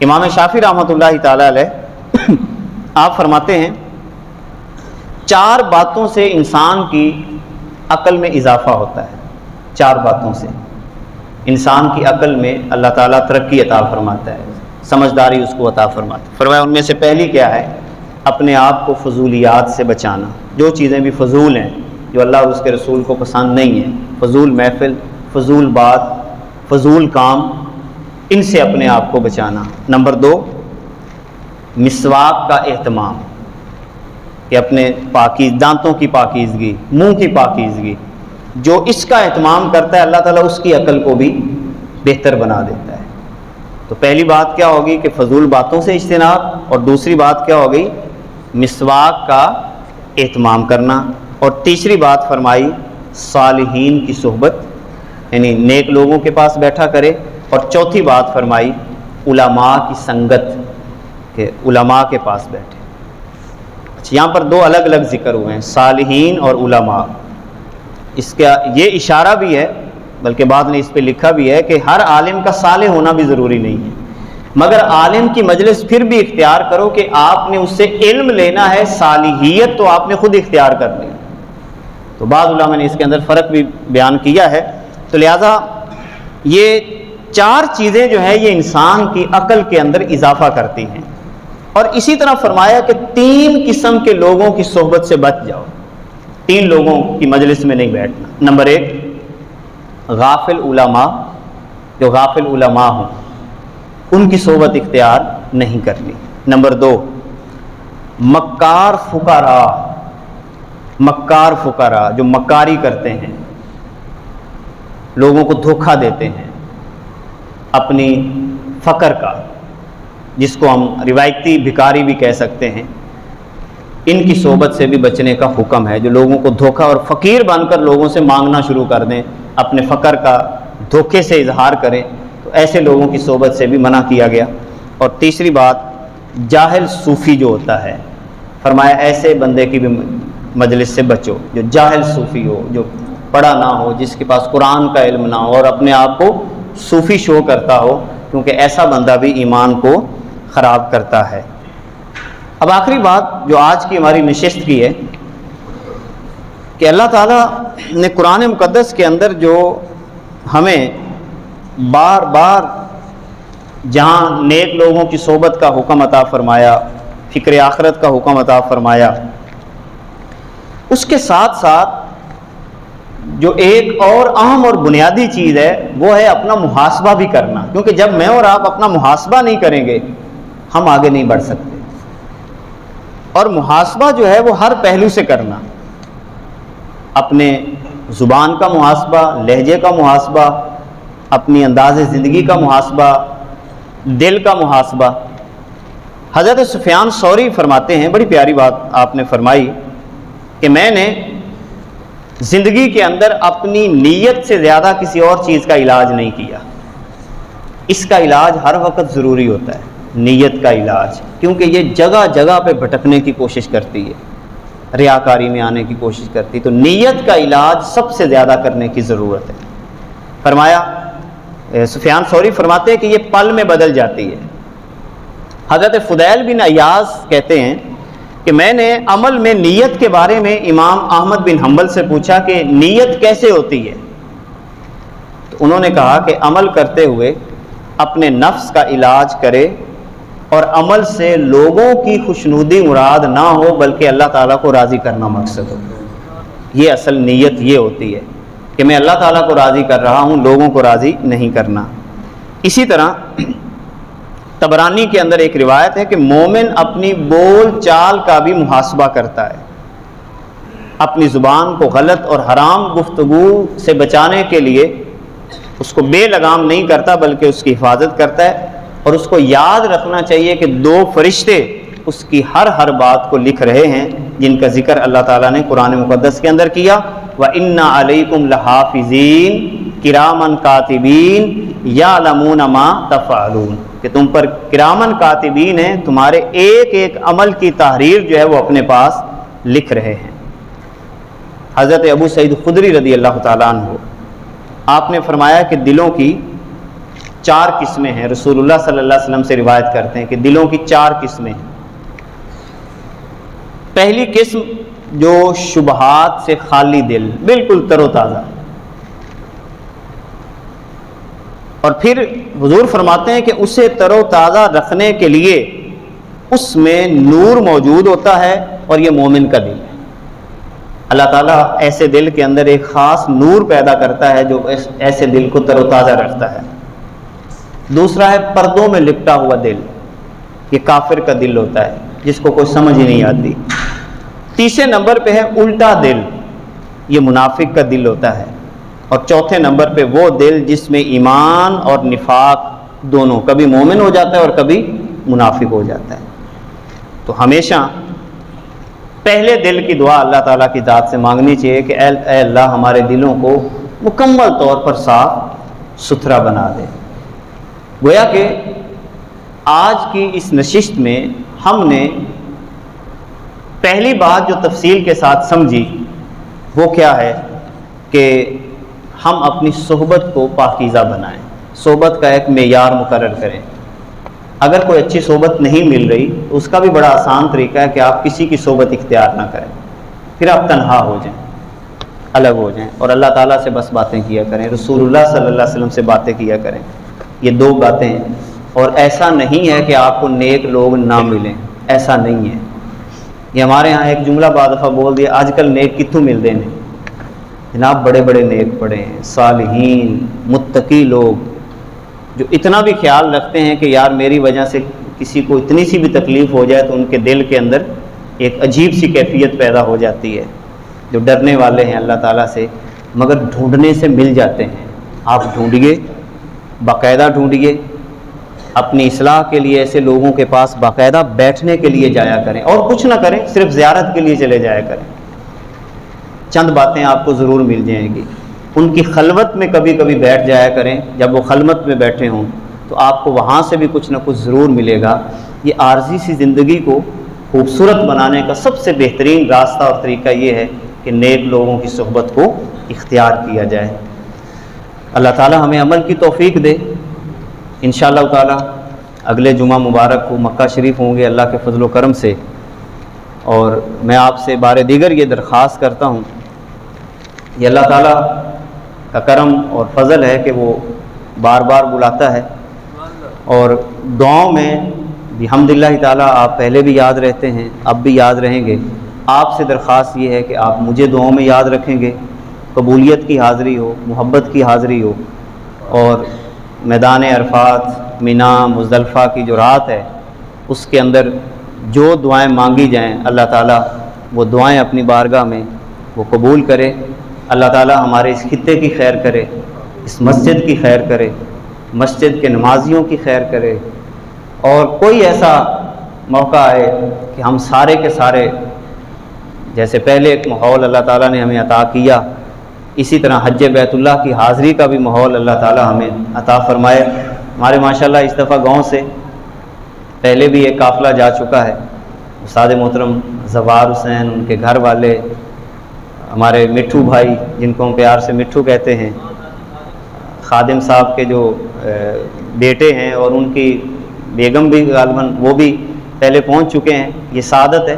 [SPEAKER 1] امام شافعی رحمۃ اللہ تعالی علیہ آپ فرماتے ہیں 4 باتوں سے انسان کی عقل میں اضافہ ہوتا ہے. 4 باتوں سے انسان کی عقل میں اللہ تعالیٰ ترقی عطا فرماتا ہے، سمجھداری اس کو عطا فرماتا ہے. فرمایا ان میں سے پہلی کیا ہے؟ اپنے آپ کو فضولیات سے بچانا. جو چیزیں بھی فضول ہیں، جو اللہ اور اس کے رسول کو پسند نہیں ہیں، فضول محفل، فضول بات، فضول کام، ان سے اپنے آپ کو بچانا. نمبر 2، مسواک کا اہتمام، کہ اپنے دانتوں کی پاکیزگی، منہ کی پاکیزگی. جو اس کا اہتمام کرتا ہے اللہ تعالیٰ اس کی عقل کو بھی بہتر بنا دیتا ہے. تو پہلی بات کیا ہوگی کہ فضول باتوں سے اجتناب، اور دوسری بات کیا ہوگی؟ مسواک کا اہتمام کرنا. اور تیسری بات فرمائی صالحین کی صحبت، یعنی نیک لوگوں کے پاس بیٹھا کرے. اور چوتھی بات فرمائی علماء کی سنگت، کہ علماء کے پاس بیٹھے. اچھا، یہاں پر 2 الگ الگ ذکر ہوئے ہیں، صالحین اور علماء. اس کا یہ اشارہ بھی ہے، بلکہ بعد نے اس پہ لکھا بھی ہے کہ ہر عالم کا صالح ہونا بھی ضروری نہیں ہے، مگر عالم کی مجلس پھر بھی اختیار کرو کہ آپ نے اس سے علم لینا ہے، صالحیت تو آپ نے خود اختیار کر لی. تو بعض علماء نے اس کے اندر فرق بھی بیان کیا ہے. تو لہذا یہ 4 چیزیں جو ہیں یہ انسان کی عقل کے اندر اضافہ کرتی ہیں. اور اسی طرح فرمایا کہ 3 قسم کے لوگوں کی صحبت سے بچ جاؤ. 3 لوگوں کی مجلس میں نہیں بیٹھنا. نمبر 1، غافل علماء. جو غافل علماء ہوں ان کی صحبت اختیار نہیں کرنی. نمبر 2، مکار فقراء. مکار فقراء جو مکاری کرتے ہیں، لوگوں کو دھوکہ دیتے ہیں اپنی فقر کا، جس کو ہم روایتی بھکاری بھی کہہ سکتے ہیں. ان کی صحبت سے بھی بچنے کا حکم ہے. جو لوگوں کو دھوکہ اور فقیر بن کر لوگوں سے مانگنا شروع کر دیں، اپنے فقر کا دھوکے سے اظہار کریں، تو ایسے لوگوں کی صحبت سے بھی منع کیا گیا. اور تیسری بات جاہل صوفی جو ہوتا ہے، فرمایا ایسے بندے کی بھی مجلس سے بچو جو جاہل صوفی ہو، جو پڑھا نہ ہو، جس کے پاس قرآن کا علم نہ ہو اور اپنے آپ کو صوفی شو کرتا ہو، کیونکہ ایسا بندہ بھی ایمان کو خراب کرتا ہے۔ اب آخری بات جو آج کی ہماری نشست کی ہے کہ اللہ تعالیٰ نے قرآن مقدس کے اندر جو ہمیں بار بار جہاں نیک لوگوں کی صحبت کا حکم عطا فرمایا، فکر آخرت کا حکم عطا فرمایا، اس کے ساتھ ساتھ جو ایک اور اہم اور بنیادی چیز ہے وہ ہے اپنا محاسبہ بھی کرنا، کیونکہ جب میں اور آپ اپنا محاسبہ نہیں کریں گے ہم آگے نہیں بڑھ سکتے۔ اور محاسبہ جو ہے وہ ہر پہلو سے کرنا، اپنے زبان کا محاسبہ، لہجے کا محاسبہ، اپنی انداز زندگی کا محاسبہ، دل کا محاسبہ۔ حضرت سفیان ثوری فرماتے ہیں، بڑی پیاری بات آپ نے فرمائی کہ میں نے زندگی کے اندر اپنی نیت سے زیادہ کسی اور چیز کا علاج نہیں کیا۔ اس کا علاج ہر وقت ضروری ہوتا ہے، نیت کا علاج، کیونکہ یہ جگہ جگہ پہ بھٹکنے کی کوشش کرتی ہے، ریاکاری میں آنے کی کوشش کرتی ہے، تو نیت کا علاج سب سے زیادہ کرنے کی ضرورت ہے۔ فرمایا سفیان ثوری فرماتے ہیں کہ یہ پل میں بدل جاتی ہے۔ حضرت فضیل بن عیاض کہتے ہیں کہ میں نے عمل میں نیت کے بارے میں امام احمد بن حنبل سے پوچھا کہ نیت کیسے ہوتی ہے، تو انہوں نے کہا کہ عمل کرتے ہوئے اپنے نفس کا علاج کرے اور عمل سے لوگوں کی خوشنودی مراد نہ ہو بلکہ اللہ تعالیٰ کو راضی کرنا مقصد ہو۔ یہ اصل نیت یہ ہوتی ہے کہ میں اللہ تعالیٰ کو راضی کر رہا ہوں، لوگوں کو راضی نہیں کرنا۔ اسی طرح طبرانی کے اندر ایک روایت ہے کہ مومن اپنی بول چال کا بھی محاسبہ کرتا ہے، اپنی زبان کو غلط اور حرام گفتگو سے بچانے کے لیے اس کو بے لگام نہیں کرتا بلکہ اس کی حفاظت کرتا ہے، اور اس کو یاد رکھنا چاہیے کہ دو فرشتے اس کی ہر بات کو لکھ رہے ہیں، جن کا ذکر اللہ تعالیٰ نے قرآن مقدس کے اندر کیا، وَإِنَّ عَلَيْكُمْ لَحَافِظِينَ کِرَامًا کاتبین یعلمون ما تفعلون، کہ تم پر کرامن کاتبین ہیں، تمہارے ایک ایک عمل کی تحریر جو ہے وہ اپنے پاس لکھ رہے ہیں۔ حضرت ابو سعید خدری رضی اللہ تعالیٰ عنہ آپ نے فرمایا کہ دلوں کی 4 قسمیں ہیں، رسول اللہ صلی اللہ علیہ وسلم سے روایت کرتے ہیں کہ دلوں کی 4 قسمیں ہیں۔ پہلی قسم جو شبہات سے خالی دل، بالکل تر و تازہ، اور پھر حضور فرماتے ہیں کہ اسے تر و تازہ رکھنے کے لیے اس میں نور موجود ہوتا ہے، اور یہ مومن کا دل ہے۔ اللہ تعالیٰ ایسے دل کے اندر ایک خاص نور پیدا کرتا ہے جو ایسے دل کو تر و تازہ رکھتا ہے۔ دوسرا ہے پردوں میں لپٹا ہوا دل، یہ کافر کا دل ہوتا ہے جس کو کوئی سمجھ ہی نہیں آتی۔ تیسرے نمبر پہ ہے الٹا دل، یہ منافق کا دل ہوتا ہے۔ اور چوتھے نمبر پہ وہ دل جس میں ایمان اور نفاق دونوں، کبھی مومن ہو جاتا ہے اور کبھی منافق ہو جاتا ہے۔ تو ہمیشہ پہلے دل کی دعا اللہ تعالیٰ کی ذات سے مانگنی چاہیے کہ اے اللہ ہمارے دلوں کو مکمل طور پر صاف ستھرا بنا دے۔ گویا کہ آج کی اس نشست میں ہم نے پہلی بات جو تفصیل کے ساتھ سمجھی وہ کیا ہے کہ ہم اپنی صحبت کو پاکیزہ بنائیں، صحبت کا ایک معیار مقرر کریں۔ اگر کوئی اچھی صحبت نہیں مل رہی تو اس کا بھی بڑا آسان طریقہ ہے کہ آپ کسی کی صحبت اختیار نہ کریں، پھر آپ تنہا ہو جائیں، الگ ہو جائیں، اور اللہ تعالیٰ سے بس باتیں کیا کریں، رسول اللہ صلی اللہ علیہ وسلم سے باتیں کیا کریں۔ یہ 2 باتیں ہیں، اور ایسا نہیں ہے کہ آپ کو نیک لوگ نہ ملیں، ایسا نہیں ہے۔ یہ ہمارے ہاں ایک جملہ بعد دفعہ بول دیا، آج کل نیک کتوں ملتے ہیں؟ جناب بڑے بڑے نیک پڑے ہیں، صالحین متقی لوگ جو اتنا بھی خیال رکھتے ہیں کہ یار میری وجہ سے کسی کو اتنی سی بھی تکلیف ہو جائے تو ان کے دل کے اندر ایک عجیب سی کیفیت پیدا ہو جاتی ہے، جو ڈرنے والے ہیں اللہ تعالیٰ سے، مگر ڈھونڈنے سے مل جاتے ہیں۔ آپ ڈھونڈیے، باقاعدہ ڈھونڈیے، اپنی اصلاح کے لیے ایسے لوگوں کے پاس باقاعدہ بیٹھنے کے لیے جایا کریں، اور کچھ نہ کریں، صرف زیارت کے لیے چلے جایا کریں۔ چند باتیں آپ کو ضرور مل جائیں گی۔ ان کی خلوت میں کبھی کبھی بیٹھ جایا کریں، جب وہ خلوت میں بیٹھے ہوں تو آپ کو وہاں سے بھی کچھ نہ کچھ ضرور ملے گا۔ یہ عارضی سی زندگی کو خوبصورت بنانے کا سب سے بہترین راستہ اور طریقہ یہ ہے کہ نیک لوگوں کی صحبت کو اختیار کیا جائے۔ اللہ تعالی ہمیں عمل کی توفیق دے۔ انشاءاللہ تعالی اگلے جمعہ مبارک کو مکہ شریف ہوں گے اللہ کے فضل و کرم سے، اور میں آپ سے بار دیگر یہ درخواست کرتا ہوں، یہ اللہ تعالیٰ کا کرم اور فضل ہے کہ وہ بار بار بلاتا ہے، اور دعاؤں میں بھی الحمدللہ تعالیٰ آپ پہلے بھی یاد رہتے ہیں، اب بھی یاد رہیں گے۔ آپ سے درخواست یہ ہے کہ آپ مجھے دعاؤں میں یاد رکھیں گے، قبولیت کی حاضری ہو، محبت کی حاضری ہو، اور میدان عرفات، مینا، مزدلفہ کی جو رات ہے اس کے اندر جو دعائیں مانگی جائیں اللہ تعالیٰ وہ دعائیں اپنی بارگاہ میں وہ قبول کرے۔ اللہ تعالیٰ ہمارے اس خطے کی خیر کرے، اس مسجد کی خیر کرے، مسجد کے نمازیوں کی خیر کرے، اور کوئی ایسا موقع آئے کہ ہم سارے کے سارے، جیسے پہلے ایک ماحول اللہ تعالیٰ نے ہمیں عطا کیا، اسی طرح حج بیت اللہ کی حاضری کا بھی ماحول اللہ تعالیٰ ہمیں عطا فرمائے۔ ہمارے ماشاءاللہ اس دفعہ گاؤں سے پہلے بھی ایک قافلہ جا چکا ہے، استاد محترم زوار حسین، ان کے گھر والے، ہمارے مٹھو بھائی جن کو ہم پیار سے مٹھو کہتے ہیں، خادم صاحب کے جو بیٹے ہیں اور ان کی بیگم بھی غالباً وہ بھی پہلے پہنچ چکے ہیں۔ یہ سعادت ہے۔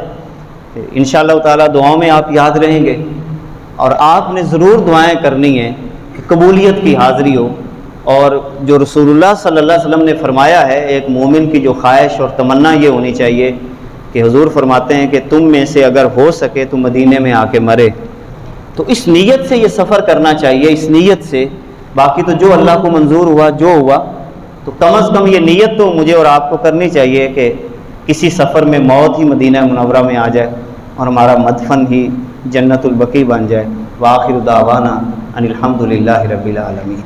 [SPEAKER 1] انشاءاللہ تعالیٰ دعاؤں میں آپ یاد رہیں گے، اور آپ نے ضرور دعائیں کرنی ہیں کہ قبولیت کی حاضری ہو، اور جو رسول اللہ صلی اللہ علیہ وسلم نے فرمایا ہے ایک مومن کی جو خواہش اور تمنا یہ ہونی چاہیے کہ حضور فرماتے ہیں کہ تم میں سے اگر ہو سکے تو مدینے میں آ کے مرے، تو اس نیت سے یہ سفر کرنا چاہیے، اس نیت سے۔ باقی تو جو اللہ کو منظور ہوا جو ہوا، تو کم از کم یہ نیت تو مجھے اور آپ کو کرنی چاہیے کہ کسی سفر میں موت ہی مدینہ منورہ میں آ جائے اور ہمارا مدفن ہی جنت البقیع بن جائے۔ وآخر دعوانا ان الحمد للہ رب العالمین۔